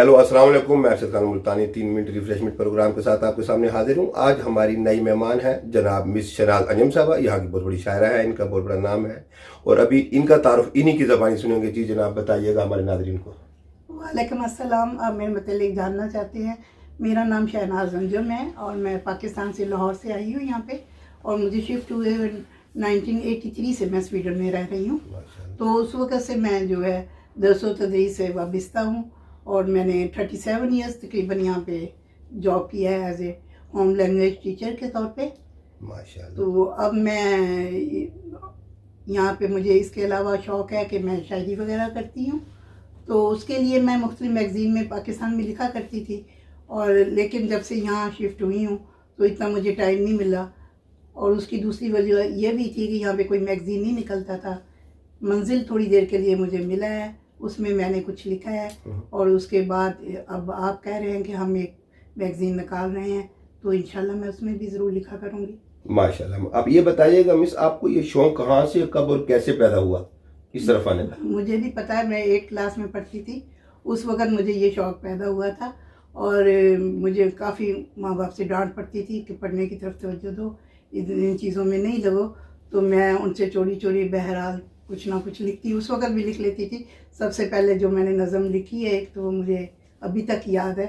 Hello अस्सलाम वालेकुम। मैं अरशद खान मुल्तानी 3 मिनट रिफ्रेशमेंट प्रोग्राम के साथ आपके सामने हाजिर हूँ। आज हमारी नई मेहमान है जनाब मिस शनाज अंजम साहबा। यहाँ की बहुत बड़ी शायरा है, इनका बहुत बड़ा नाम है और अभी इनका तारुफ इन्हीं की ज़बानी सुनेंगे। जी जनाब बताइएगा हमारे नाज़रीन को। वालेकुम अस्सलाम। आप मेरे मतलब जानना चाहते हैं। मेरा नाम शहनाज अंजुम है और मैं पाकिस्तान से लाहौर से आई हूँ यहाँ पे, और मुझे शिफ्ट हुए 1983 से मैं स्वीडन में रह रही हूँ। तो उस वक़्त से मैं जो है दरस व तदरीस से वाबस्ता हूँ और मैंने 37 ईयर्स तकरीबन यहाँ पे जॉब किया है as a home language teacher के तौर पे। माशाल्लाह। तो अब मैं यहाँ पे मुझे इसके अलावा शौक़ है कि मैं शायरी वगैरह करती हूँ। तो उसके लिए मैं मुख्तलिफ मैगज़ीन में पाकिस्तान में लिखा करती थी, और लेकिन जब से यहाँ शिफ्ट हुई हूँ तो इतना मुझे टाइम नहीं मिला। और उसकी दूसरी वजह यह भी थी कि यहाँ पे कोई मैगज़ीन नहीं निकलता था। मंजिल थोड़ी देर के लिए मुझे मिला है, उसमें मैंने कुछ लिखा है, और उसके बाद अब आप कह रहे हैं कि हम एक मैगज़ीन निकाल रहे हैं, तो इंशाल्लाह मैं उसमें भी ज़रूर लिखा करूँगी। माशाल्लाह। अब ये बताइएगा मिस, आपको ये शौक़ कहाँ से, कब और कैसे पैदा हुआ इस तरफ आने का? मुझे भी पता है, मैं 8 क्लास में पढ़ती थी उस वक़्त मुझे ये शौक़ पैदा हुआ था, और मुझे काफ़ी माँ बाप से डांट पड़ती थी कि पढ़ने की तरफ तवज्जो दो, इन चीज़ों में नहीं लगो। तो मैं उनसे चोरी चोरी बहरहाल कुछ ना कुछ लिखती, उस वक़्त भी लिख लेती थी। सबसे पहले जो मैंने नज़म लिखी है एक, तो वो मुझे अभी तक याद है।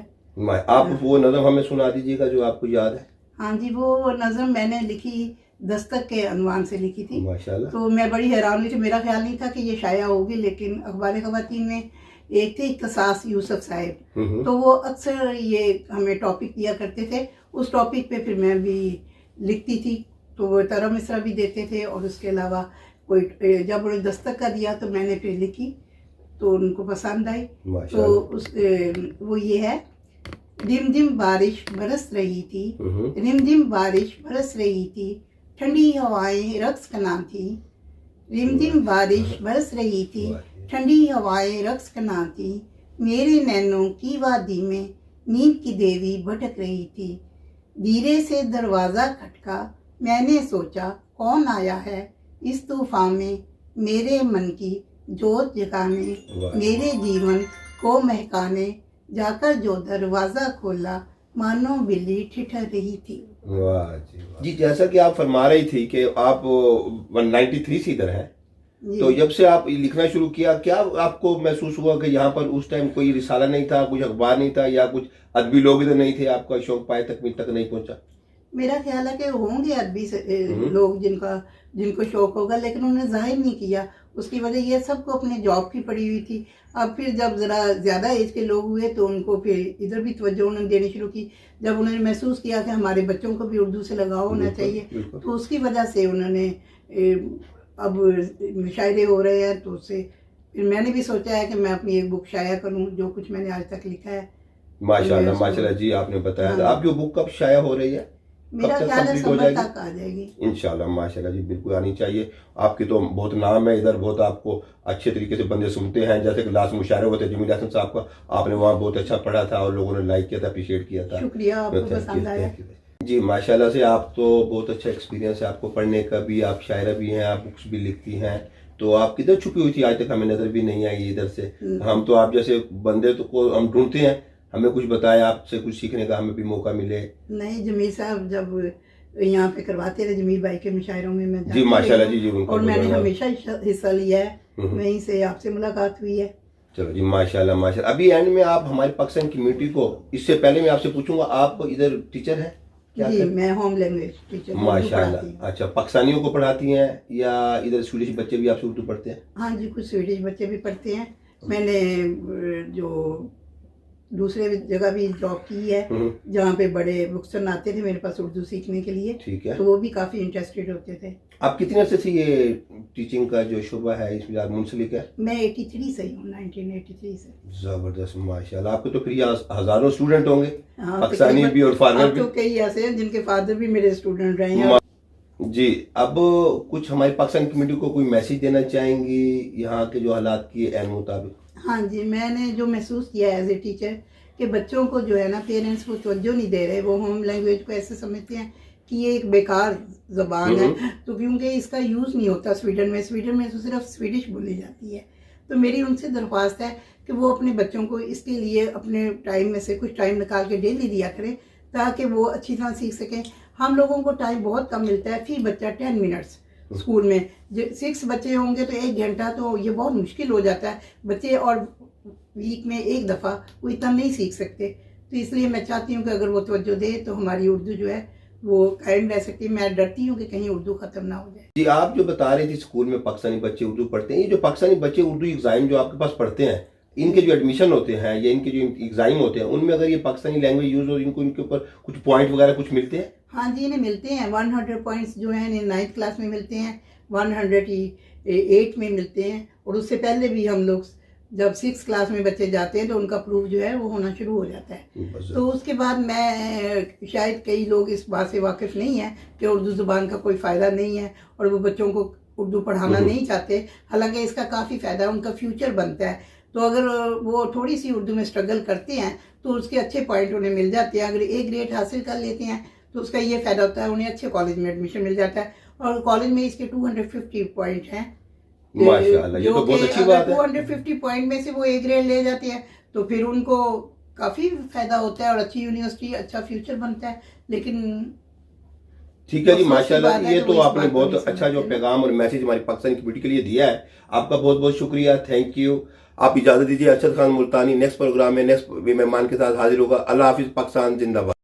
आप वो नज़म हमें सुना दीजिएगा जो आपको याद है। हाँ जी, वो नज़म मैंने लिखी दस्तक के अनवान से लिखी थी। माशाल्लाह। तो मैं बड़ी हैरान हुई थी, मेरा ख्याल नहीं था कि ये शाया होगी, लेकिन अखबार ख़वातीन में एक थे इख्तिसास यूसुफ साहब, तो वो अक्सर ये हमें टॉपिक दिया करते थे। उस टॉपिक पे फिर मैं भी लिखती थी, तो वो तरह मिसरा भी देते थे, और उसके अलावा कोई जब उन्हें दस्तक का दिया तो मैंने फिर लिखी, तो उनको पसंद आई। तो उस वो ये है, रिम झिम बारिश बरस रही थी, रिम झिम बारिश बरस रही थी, ठंडी हवाएं रक्स करना थी। रिम झिम बारिश बरस रही थी, ठंडी हवाएं रक्स करना थी, मेरे नैनों की वादी में नींद की देवी भटक रही थी। धीरे से दरवाज़ा खटका, मैंने सोचा कौन आया है इस तूफान में मेरे मन की जोत जगाने, मेरे जीवन को महकाने। जाकर जो दरवाज़ा खोला, मानो बिल्ली ठिठर रही थी। वाह जी वाह। जी जैसा कि आप फरमा रही थी कि आप 193 से इधर हैं, तो जब से आप लिखना शुरू किया, क्या आपको महसूस हुआ कि यहाँ पर उस टाइम कोई रिसाला नहीं था, कुछ अखबार नहीं था, या कुछ अदबी लोग इधर नहीं थे, आपका शौक पाए तक नहीं पहुंचा? मेरा ख्याल है कि होंगे अदबी लोग जिनको शौक होगा, लेकिन उन्होंने जाहिर नहीं किया। उसकी वजह यह सबको अपने जॉब की पड़ी हुई थी। अब फिर जब ज़रा ज़्यादा एज के लोग हुए तो उनको फिर इधर भी तवज्जो उन्होंने देनी शुरू की। जब उन्होंने महसूस किया कि हमारे बच्चों को भी उर्दू से लगाव होना चाहिए, तो उसकी वजह से उन्होंने अब मुशायरे हो रहे हैं, तो उससे फिर मैंने भी सोचा है कि मैं अपनी एक बुक शाया करूँ, जो कुछ मैंने आज तक लिखा है। माशाल्लाह माशाल्लाह। जी आपने बताया था, आपकी बुक कब शाया हो रही है? मेरा ख्याल है समर तक आ जाएगी इंशाल्लाह। माशाल्लाह जी, बिल्कुल आनी चाहिए। आपकी तो बहुत नाम है इधर, बहुत आपको अच्छे तरीके से बंदे सुनते हैं। जैसे कि लास्ट मुशायरे हुए थे जमील हसन साहब का, आपने वहाँ बहुत अच्छा पढ़ा था और लोगों ने लाइक किया था, अप्रिशिएट किया था। शुक्रिया, आपको पसंद आया। जी माशाल्लाह से, आप तो बहुत अच्छा एक्सपीरियंस है आपको पढ़ने का भी, आप शायरा भी हैं, आप बुक्स भी लिखती हैं। तो आप किधर छुपी हुई थी, आज तक हमें नजर भी नहीं आई इधर से। हम तो आप जैसे बंदे तो को हम ढूंढते हैं, हमें कुछ बताया, आपसे कुछ सीखने का हमें भी मौका मिले। नहीं, जमील साहब जब यहाँ पे करवाते रहे, जमील भाई के मुशायरों में मैं जी माशाल्लाह जी, और मैंने हमेशा हिस्सा लिया है, वहीं से आपसे मुलाकात हुई है। चलो जी माशाल्लाह माशाल्लाह। अभी एंड में आप हमारी पाकिस्तान कम्युनिटी को, इससे पहले मैं आपसे पूछूंगा, आप इधर टीचर हैं क्या? जी मैं होम लैंग्वेज टीचर माशाल्लाह। अच्छा, पाकिस्तानियों को पढ़ाती हैं या इधर स्वीडिश बच्चे भी आपसे उर्दू पढ़ते हैं? हाँ जी, कुछ स्वीडिश बच्चे भी पढ़ते हैं। मैंने जो दूसरे जगह भी जॉब की है जहाँ पे बड़े बुक्सर आते थे मेरे पास उर्दू सीखने के लिए, ठीक है, तो वो भी काफ़ी इंटरेस्टेड होते थे। आप कितने अर्से से ये टीचिंग का जो शुबा है इसमें आप मुंसलिक है? मैं 83 से हूँ, 1983 से। जबरदस्त माशाल्लाह। आपके तो फिर यहाँ हजारों स्टूडेंट होंगे, पाकिस्तानी भी और फॉरेनर भी। तो कई ऐसे हैं जिनके फादर भी मेरे स्टूडेंट रहे हैं। जी, अब कुछ हमारी पाकिस्तान कम्युनिटी को कोई मैसेज देना चाहेंगी यहाँ के जो हालात की एन मुताबिक? हाँ जी, मैंने जो महसूस किया एज ए टीचर कि बच्चों को जो है ना, पेरेंट्स को तवज्जो नहीं दे रहे। वो होम लैंग्वेज को ऐसे समझते हैं कि ये एक बेकार ज़बान है, तो क्योंकि इसका यूज़ नहीं होता स्वीडन में तो सिर्फ स्वीडिश बोली जाती है। तो मेरी उनसे दरख्वास्त है कि वो अपने बच्चों को इसके लिए अपने टाइम में से कुछ टाइम निकाल के डेली दिया करें ताकि वो अच्छी तरह सीख सकें। हम लोगों को टाइम बहुत कम मिलता है, फी बच्चा 10 मिनट्स स्कूल में। 6 बच्चे होंगे तो 1 घंटा, तो ये बहुत मुश्किल हो जाता है बच्चे, और वीक में एक दफ़ा वो इतना नहीं सीख सकते। तो इसलिए मैं चाहती हूँ कि अगर वो तवज्जो दे तो हमारी उर्दू जो है वो कायम रह सकती है। मैं डरती हूँ कि कहीं उर्दू ख़त्म ना हो जाए। जी, आप जो बता रहे थे स्कूल में पाकिस्तानी बच्चे उर्दू पढ़ते हैं, ये जो पाकिस्तानी बच्चे उर्दू एग्जाम जो आपके पास पढ़ते हैं, इनके जो एडमिशन होते हैं या इनके जो एग्जाम होते हैं, उनमें अगर ये पाकिस्तानी लैंग्वेज यूज हो, इनको इनके ऊपर कुछ पॉइंट वगैरह कुछ मिलते हैं? हाँ जी, इन्हें मिलते हैं 100 पॉइंट्स जो हैं इन्हें 9th क्लास में मिलते हैं, 108 में मिलते हैं, और उससे पहले भी हम लोग जब 6 क्लास में बच्चे जाते हैं तो उनका प्रूफ जो है वो होना शुरू हो जाता है। तो उसके बाद मैं शायद कई लोग इस बात से वाकिफ़ नहीं है कि उर्दू ज़ुबान का कोई फ़ायदा नहीं है और वो बच्चों को उर्दू पढ़ाना नहीं चाहते, हालांकि इसका काफ़ी फ़ायदा है, उनका फ्यूचर बनता है। तो अगर वो थोड़ी सी उर्दू में स्ट्रगल करते हैं तो उसके अच्छे पॉइंट उन्हें मिल जाते हैं। अगर A ग्रेड हासिल कर लेते हैं तो उसका ये फ़ायदा होता है, उन्हें अच्छे कॉलेज में एडमिशन मिल जाता है, और कॉलेज में इसके 250 पॉइंट हैं। माशाल्लाह, ये तो बहुत अच्छी बात है। 250 पॉइंट में से वो A ग्रेड ले जाते हैं तो फिर उनको काफ़ी फ़ायदा होता है और अच्छी यूनिवर्सिटी, अच्छा फ्यूचर बनता है। लेकिन ठीक है जी, माशाल्लाह, बात है ये तो तो वो इस आपने बात को बहुत नहीं अच्छा जो समझते ना। पैगाम और मैसेज हमारी पाकिस्तानी कम्युनिटी के लिए दिया है। आपका बहुत बहुत शुक्रिया, थैंक यू। आप इजाज़त दीजिए, अरशद खान मुल्तानी नेक्स्ट प्रोग्राम में नेक्स्ट मेहमान के साथ हाजिर होगा। अल्लाह हाफिज़, पाकिस्तान जिंदाबाद।